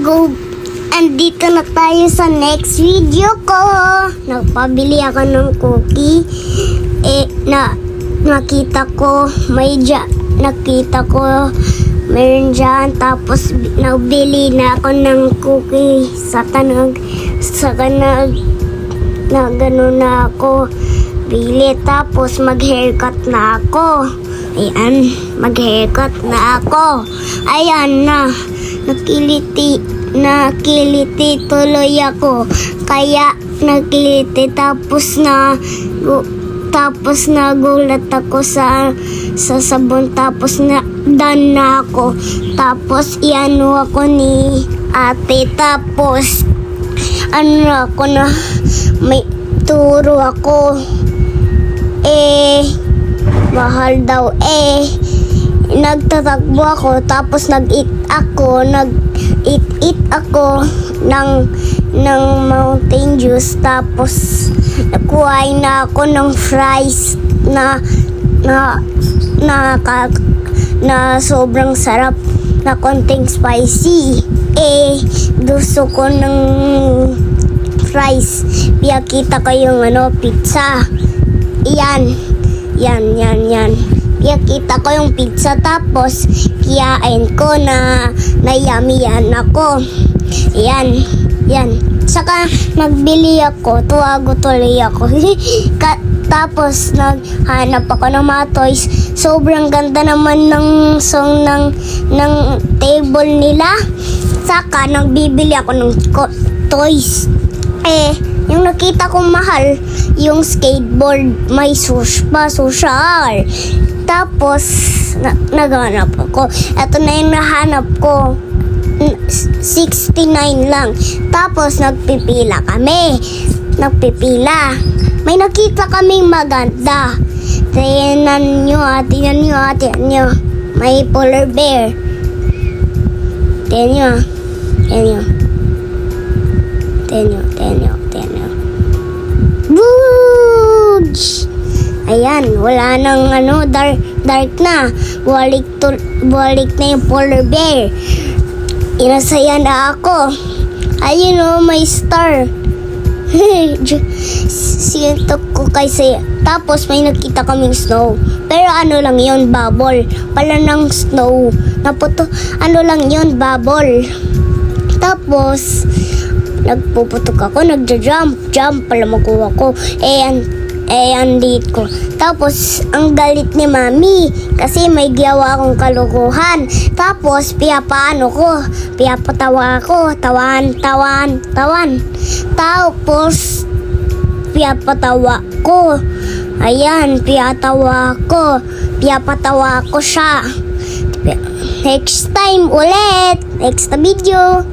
go. Andito na tayo sa next video ko. Nagpabili ako ng cookie. Nakita ko meron dyan. Tapos nagbili na ako ng cookie sa gano'n na ako bili. Tapos mag-haircut na ako. Ayan, mag-haircut na ako. Ayan na, nakiliti tuloy ako. Kaya nakiliti tapos nagulat ako sa sabon. Tapos done na ako. Tapos iano ako ni ate. Tapos ako na may turo ako. Mahal daw. Nagtatakbo ako. Tapos nag-eat ako ng Mountain Dew. Tapos nakuha na ako ng fries na sobrang sarap, na konting spicy. Gusto ko ng fries. Kita ko yung pizza. Yan. Kita ko yung pizza. Tapos kiyain ko na yummy yan ako. Yan. Saka nagbili ako. Tuwago tuloy ako. Tapos naghanap ako ng mga toys. Sobrang ganda naman ng song ng table nila. Saka nagbibili ako ng toys. Yung nakita kong mahal, yung skateboard, may social. Tapos naghanap ako. Ito na yung nahanap ko. 69 lang. Tapos nagpipila kami. May nakita kaming maganda. Tingnan nyo. May polar bear. Tingnan nyo. Boosh! Ayan, wala nang dark na. Balik na yung polar bear. Inasaya na ako. Ayun may star. Sintok ko kay saya. Tapos may nakita kaming snow. Pero lang yun, bubble. Pala ng snow. Lang yun, bubble. Tapos nagpuputok ako, nagja-jump pala makuha ko. Andit ko. Tapos ang galit ni mami kasi may gawa akong kalukuhan. Tapos piyapatawa ko, tawan. Tapos piyapatawa ko. Ayan, piyapatawa ko siya. Next time ulit, next video.